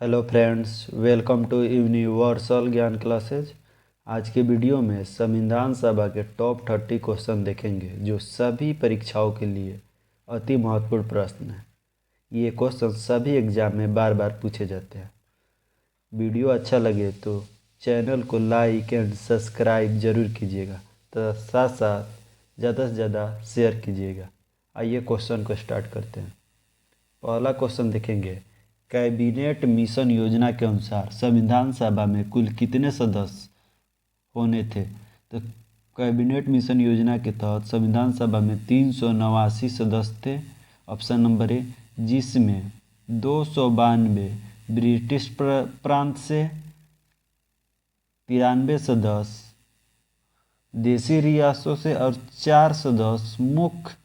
Hello friends, welcome to universal Gyan classes. आज के video में संविधान सभा के टॉप 30 क्वेश्चन देखेंगे जो सभी परीक्षाओं के लिए अति महत्वपूर्ण प्रश्न हैं। ये क्वेश्चन सभी एग्जाम में बार बार पूछे जाते हैं। वीडियो अच्छा लगे तो चैनल को लाइक एंड सब्सक्राइब जरूर कीजिएगा तथा साथ साथ ज़्यादा से ज़्यादा शेयर कीजिएगा। आइए क्वेश्चन को स्टार्ट करते हैं। पहला क्वेश्चन देखेंगे, कैबिनेट मिशन योजना के अनुसार संविधान सभा में कुल कितने सदस्य होने थे। तो कैबिनेट मिशन योजना के तहत संविधान सभा में 389 सदस्य थे। ऑप्शन नंबर ए, जिसमें 292 ब्रिटिश प्रांत से, 93 सदस्य देशी रियासतों से और 4 सदस्य मुख्य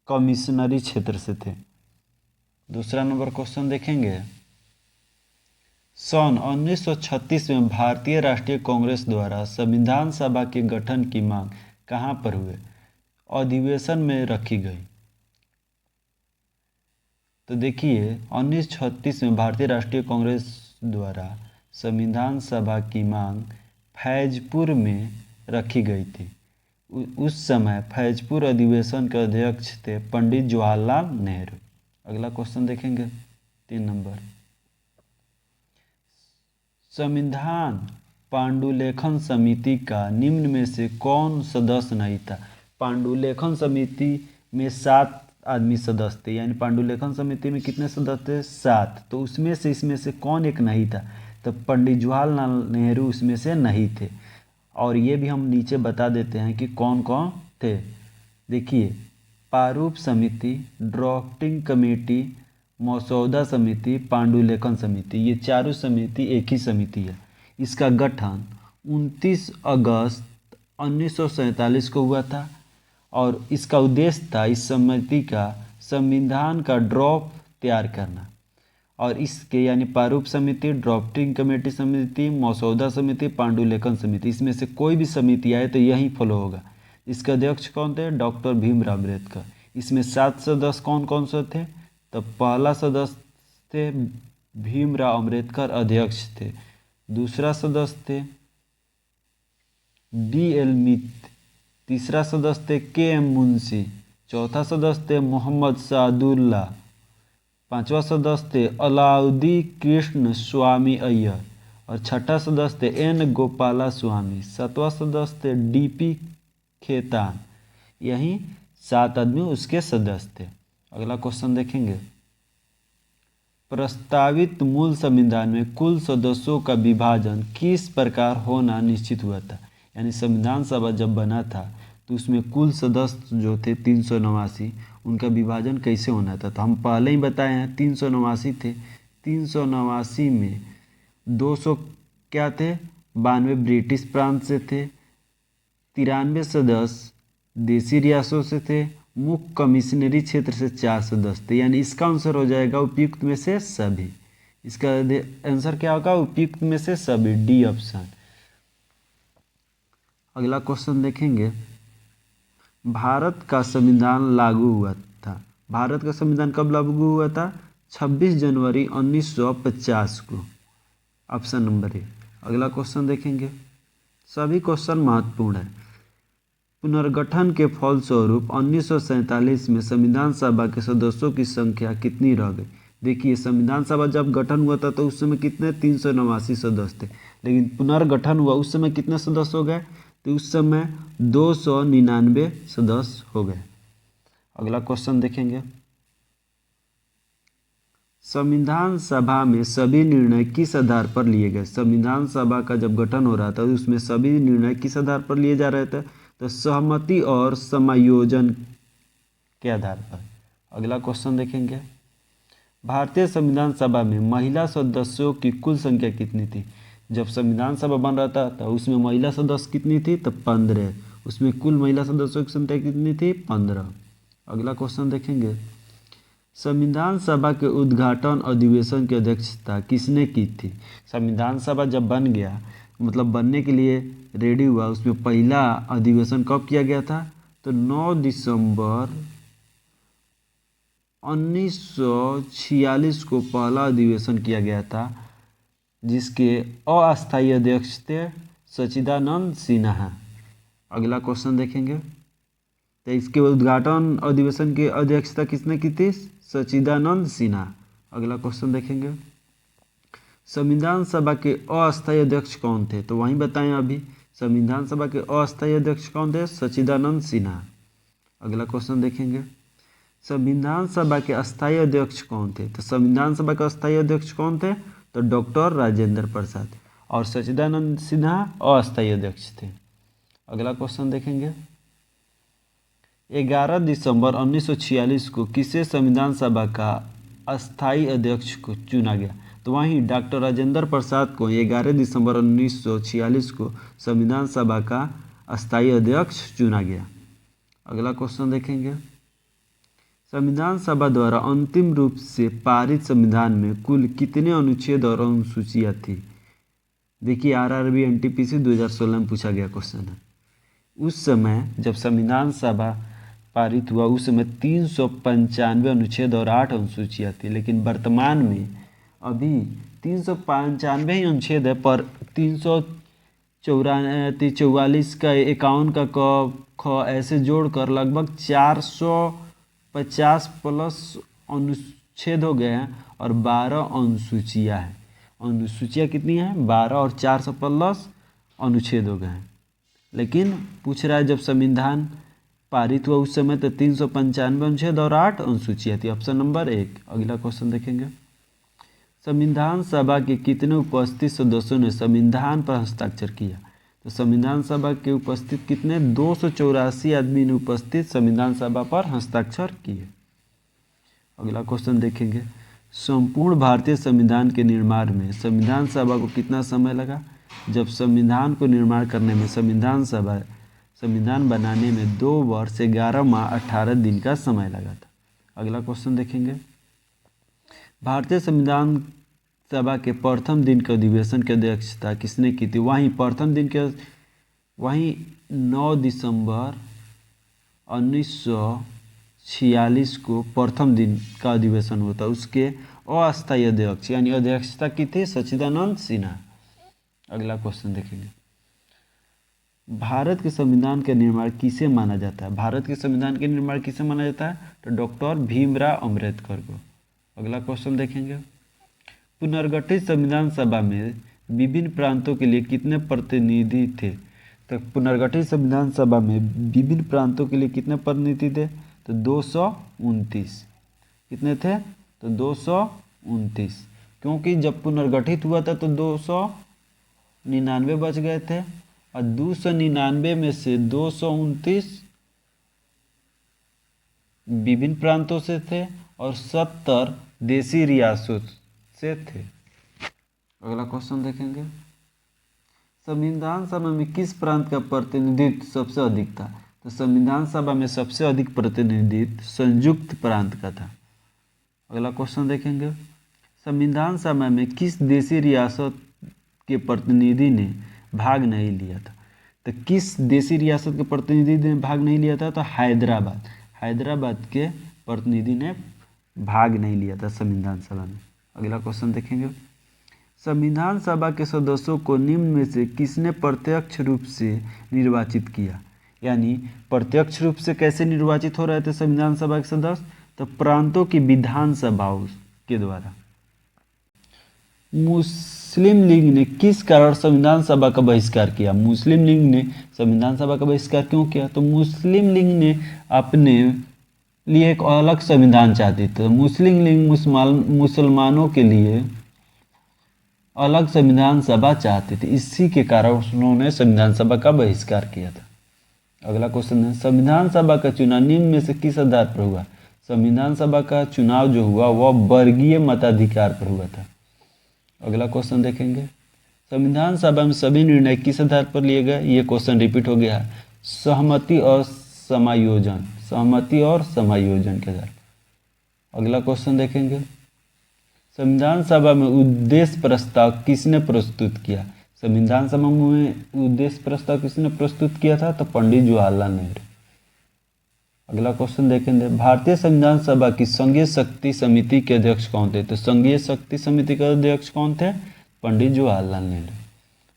कमिश्नरी क्षेत्र से थे। दूसरा नंबर क्वेश्चन देखेंगे, सन 1936 में भारतीय राष्ट्रीय कांग्रेस द्वारा संविधान सभा के गठन की मांग कहां पर हुए अधिवेशन में रखी गई। तो देखिए, 1936 में भारतीय राष्ट्रीय कांग्रेस द्वारा संविधान सभा की मांग फैजपुर में रखी गई थी। उस समय फैजपुर अधिवेशन के अध्यक्ष थे पंडित जवाहरलाल नेहरू। अगला क्वेश्चन देखेंगे, 3 नंबर, संविधान पांडुलेखन समिति का निम्न में से कौन सदस्य नहीं था। पांडुलेखन समिति में 7 आदमी सदस्य थे, यानी पांडुलेखन समिति में कितने सदस्य थे? 7। तो उसमें से इसमें से कौन एक नहीं था? तो पंडित जवाहरलाल नेहरू उसमें से नहीं थे। और ये भी हम नीचे बता देते हैं कि कौन कौन थे। देखिए, प्रारूप समिति, ड्राफ्टिंग कमेटी, मसौदा समिति, पांडुलेखन समिति, ये चारों समिति एक ही समिति है। इसका गठन 29 अगस्त 1947 को हुआ था और इसका उद्देश्य था इस समिति का संविधान का ड्राफ्ट तैयार करना। और इसके यानी प्रारूप समिति, ड्राफ्टिंग कमेटी समिति, मसौदा समिति, पांडुलेखन समिति, इसमें से कोई भी समिति आए तो यही फॉलो होगा। इसके अध्यक्ष कौन थे? डॉक्टर भीमराव अम्बेडकर। इसमें 7 सदस्य कौन कौन से थे? तो पहला सदस्य थे भीमराव अम्बेडकर, अध्यक्ष थे। दूसरा सदस्य थे B.L. मित्र। तीसरा सदस्य थे K.M. मुंशी। चौथा सदस्य थे मोहम्मद सादुल्ला। 5वां सदस्य थे अलाउद्दीन कृष्ण स्वामी अय्यर और 6ठा सदस्य थे N. गोपाला स्वामी। 7वां सदस्य थे D.P. खेतान। यही 7 आदमी उसके सदस्य थे। अगला क्वेश्चन देखेंगे, प्रस्तावित मूल संविधान में कुल सदस्यों का विभाजन किस प्रकार होना निश्चित हुआ था। यानी संविधान सभा जब बना था तो उसमें कुल सदस्य जो थे 389, उनका विभाजन कैसे होना था। तो हम पहले ही बताए हैं 389 थे। 389 में 200 क्या थे? 92 ब्रिटिश प्रांत से थे, 93 सदस्य देशी रियासतों से थे, मुख्य कमिश्नरी क्षेत्र से 4 सदस्य थे। यानी इसका आंसर हो जाएगा उपयुक्त में से सभी। इसका आंसर क्या होगा? उपयुक्त में से सभी, डी ऑप्शन। अगला क्वेश्चन देखेंगे, भारत का संविधान लागू हुआ था। भारत का संविधान कब लागू हुआ था? 26 जनवरी 1950 को। Option number A. अगला क्वेश्चन देखेंगे, सभी क्वेश्चन महत्वपूर्ण है। पुनर्गठन के फलस्वरूप 1947 में संविधान सभा के सदस्यों की संख्या कितनी रह गई। देखिए, संविधान सभा जब गठन हुआ था तो उस समय कितने? 389 सदस्य थे। लेकिन पुनर्गठन हुआ उस समय कितने सदस्य हो गए? तो उस समय 299 सदस्य हो गए। अगला क्वेश्चन देखेंगे, संविधान सभा में सभी निर्णय किस आधार पर लिए गए। संविधान सभा का जब गठन हो रहा था उसमें सभी निर्णय किस आधार पर लिए जा रहे थे? तो सहमति और समायोजन के आधार पर। अगला क्वेश्चन देखेंगे, भारतीय संविधान सभा में महिला सदस्यों की कुल संख्या कितनी थी। जब संविधान सभा बन रहा था तो उसमें महिला सदस्य कितनी थी? तो 15। उसमें कुल महिला सदस्यों की संख्या कितनी थी? 15। अगला क्वेश्चन देखेंगे, संविधान सभा के उद्घाटन अधिवेशन की अध्यक्षता किसने की थी। संविधान सभा जब बन गया, मतलब बनने के लिए रेडी हुआ, उसमें पहला अधिवेशन कब किया गया था? तो 9 दिसंबर 1946 को पहला अधिवेशन किया गया था, जिसके अस्थायी अध्यक्ष थे सच्चिदानंद सिन्हा। अगला क्वेश्चन देखेंगे, तो इसके उद्घाटन अधिवेशन की अध्यक्षता किसने की थी? सच्चिदानंद सिन्हा। अगला क्वेश्चन देखेंगे, संविधान सभा के अस्थायी अध्यक्ष कौन थे? तो वहीं बताएं अभी, संविधान सभा के अस्थायी अध्यक्ष कौन थे? सच्चिदानंद सिन्हा। अगला क्वेश्चन देखेंगे, संविधान सभा के अस्थायी अध्यक्ष कौन थे? तो संविधान सभा के अस्थायी अध्यक्ष कौन थे? तो डॉक्टर राजेंद्र प्रसाद, और सच्चिदानंद सिन्हा अस्थायी अध्यक्ष थे। अगला क्वेश्चन देखेंगे, 11 दिसंबर 1946 को किसे संविधान सभा का अस्थायी अध्यक्ष को चुना गया? तो वहीं डॉक्टर राजेंद्र प्रसाद को 11 दिसंबर 1946 को संविधान सभा का अस्थायी अध्यक्ष चुना गया। अगला क्वेश्चन देखेंगे, संविधान सभा द्वारा अंतिम रूप से पारित संविधान में कुल कितने अनुच्छेद और अनुसूचियाँ थी? देखिए, आरआरबी एनटीपीसी 2016 में पूछा गया क्वेश्चन है। उस समय जब संविधान सभा पारित हुआ उस समय 395 अनुच्छेद और 8 अनुसूचियाँ थी, लेकिन वर्तमान में अभी 395 ही अनुच्छेद है, पर 344 का 51 का क ख ऐसे जोड़कर लगभग 450 प्लस अनुच्छेद हो गए हैं और 12 अनुसूचियाँ हैं। अनुसूचियाँ कितनी हैं? 12 और 400 प्लस अनुच्छेद हो गए हैं। लेकिन पूछ रहा है जब संविधान पारित हुआ उस समय तो 395 अनुच्छेद और 8 अनुसूचियाँ थी। Option number 1। अगला क्वेश्चन देखेंगे, संविधान सभा के कितने उपस्थित सदस्यों ने संविधान पर हस्ताक्षर किया? तो संविधान सभा के उपस्थित कितने? 284 आदमी ने उपस्थित संविधान सभा पर हस्ताक्षर किए। अगला क्वेश्चन देखेंगे, संपूर्ण भारतीय संविधान के निर्माण में संविधान सभा को कितना समय लगा? जब संविधान को निर्माण करने में संविधान बनाने में 2 वर्ष 11 माह 18 दिन का समय लगा था। अगला क्वेश्चन देखेंगे, भारतीय संविधान सभा के प्रथम दिन के अधिवेशन की अध्यक्षता किसने की थी? वहीं 9 दिसंबर 1946 को प्रथम दिन का अधिवेशन होता, उसके अस्थायी अध्यक्ष यानी अध्यक्षता की थी सच्चिदानंद सिन्हा। अगला क्वेश्चन देखेंगे, भारत के संविधान का निर्माण किसे माना जाता है? भारत के संविधान के निर्माण किसे माना जाता है? तो डॉक्टर भीमराव अम्बेडकर को। अगला क्वेश्चन देखेंगे, पुनर्गठित संविधान सभा में विभिन्न प्रांतों के लिए कितने प्रतिनिधि थे? तो पुनर्गठित संविधान सभा में विभिन्न प्रांतों के लिए कितने प्रतिनिधि थे? तो 229। कितने थे? तो 229, क्योंकि जब पुनर्गठित हुआ था तो 299 बच गए थे और 299 में से 229 विभिन्न प्रांतों से थे और 70 देसी रियासत से थे। अगला क्वेश्चन देखेंगे, संविधान सभा में किस प्रांत का प्रतिनिधित्व सबसे अधिक था? तो संविधान सभा में सबसे अधिक प्रतिनिधित्व संयुक्त प्रांत का था। अगला क्वेश्चन देखेंगे, संविधान सभा में किस देसी रियासत के प्रतिनिधि ने भाग नहीं लिया था? तो किस देसी रियासत के प्रतिनिधि ने भाग नहीं लिया था? तो हैदराबाद के प्रतिनिधि ने भाग नहीं लिया था संविधान सभा में। अगला क्वेश्चन देखेंगे, संविधान सभा के सदस्यों को निम्न में से किसने प्रत्यक्ष रूप से निर्वाचित किया? यानी प्रत्यक्ष रूप से कैसे निर्वाचित हो रहे थे संविधान सभा के सदस्य? तो प्रांतों की विधान सभाओं के द्वारा। मुस्लिम लीग ने किस कारण संविधान सभा का बहिष्कार किया? मुस्लिम लीग ने संविधान सभा का बहिष्कार क्यों किया? तो मुस्लिम लीग ने अपने लिए एक अलग संविधान चाहती थी। मुस्लिम लीग मुसलमानों के लिए अलग संविधान सभा चाहती थी, इसी के कारण उन्होंने संविधान सभा का बहिष्कार किया था। अगला क्वेश्चन है, संविधान सभा का चुनाव निम्न में से किस आधार पर हुआ? संविधान सभा का चुनाव जो हुआ वह वर्गीय मताधिकार पर हुआ था। अगला क्वेश्चन देखेंगे, संविधान सभा में सभी निर्णय किस आधार पर लिए गए? ये क्वेश्चन रिपीट हो गया, सहमति और समायोजन के आधार। अगला क्वेश्चन देखेंगे, संविधान सभा में उद्देश्य प्रस्ताव किसने प्रस्तुत किया? संविधान सभा में उद्देश्य प्रस्ताव किसने प्रस्तुत किया था? तो पंडित जवाहरलाल नेहरू। अगला क्वेश्चन देखेंगे, भारतीय संविधान सभा की संघीय शक्ति समिति के अध्यक्ष कौन थे? तो संघीय शक्ति समिति के अध्यक्ष कौन थे? पंडित जवाहरलाल नेहरू।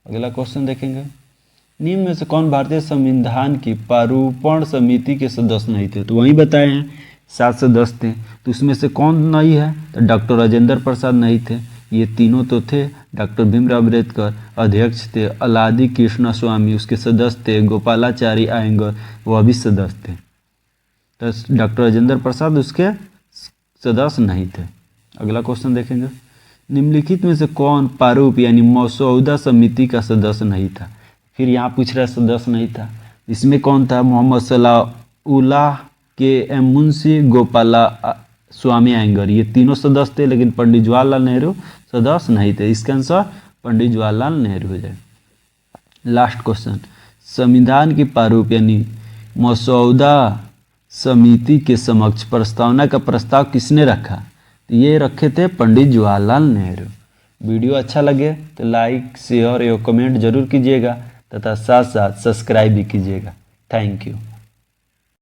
अगला क्वेश्चन देखेंगे, निम्न में से कौन भारतीय संविधान की प्रारूपण समिति के सदस्य नहीं थे? तो वही बताए हैं 7 सदस्य थे, तो उसमें से कौन नहीं है? तो डॉक्टर राजेंद्र प्रसाद नहीं थे, ये तीनों तो थे। डॉक्टर भीमराव अम्बेडकर अध्यक्ष थे, अलादी कृष्ण स्वामी उसके सदस्य थे, गोपालाचारी आयंगर वह भी सदस्य थे। तो डॉक्टर राजेंद्र प्रसाद उसके सदस्य नहीं थे। अगला क्वेश्चन देखेंगे, निम्नलिखित में से कौन प्रारूप यानी मसौदा समिति का सदस्य नहीं था? फिर यहाँ पूछ रहा है सदस्य नहीं था, इसमें कौन था? मोहम्मद सलाउल्लाह के एम मुंशी, गोपाला स्वामी आयंगर, ये तीनों सदस्य थे, लेकिन पंडित जवाहरलाल नेहरू सदस्य नहीं थे। इसका आंसर पंडित जवाहरलाल नेहरू हो जाए। लास्ट क्वेश्चन, संविधान की प्रारूप यानी मसौदा समिति के समक्ष प्रस्तावना का प्रस्ताव किसने रखा? तो ये रखे थे पंडित जवाहरलाल नेहरू। वीडियो अच्छा लगे तो लाइक, शेयर या कमेंट जरूर कीजिएगा तथा साथ साथ सब्सक्राइब भी कीजिएगा। Thank you.